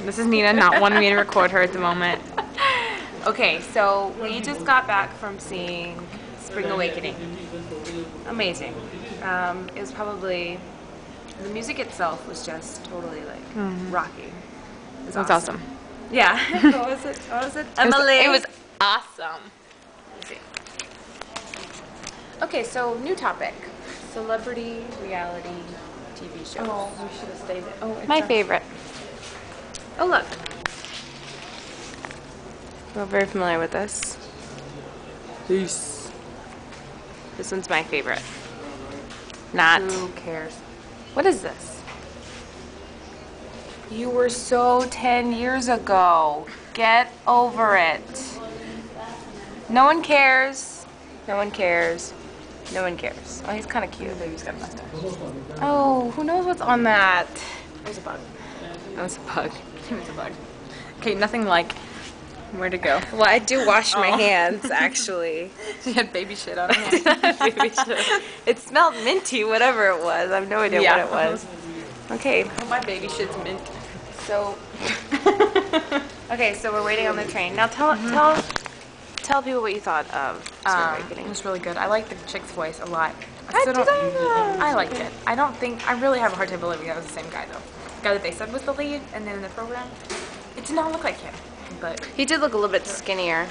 This is Nina not wanting me to record her at the moment. Okay, so we just got back from seeing Spring Awakening. Amazing. It was probably, the music itself was just totally like rocky. It was awesome. Yeah. What was it? What was it? Emily. It was awesome. Let's see. Okay, so new topic. Celebrity reality TV shows. Oh, we should have stayed there. Oh, My favorite. Oh, look. We're very familiar with this. Peace. This one's my favorite. Not. Who cares? What is this? You were so 10 years ago. Get over it. No one cares. No one cares. No one cares. Oh, he's kind of cute. Maybe he's got a mustache. Oh, who knows what's on that? It was a bug. That was a bug. It was a bug. Okay, nothing like where to go. Well, I do wash my hands, actually. She had baby shit on her hands. Baby shit. It smelled minty, whatever it was. I have no idea what it was. Okay. Oh, my baby shit's mint. So. Okay, so we're waiting on the train. Now tell people what you thought of Spring It Awakening. was really good. I liked the chick's voice a lot. I I liked it. I don't think, I really have a hard time believing that was the same guy though. The guy that they said was the lead and then in the program, it did not look like him. But He did look a little bit skinnier.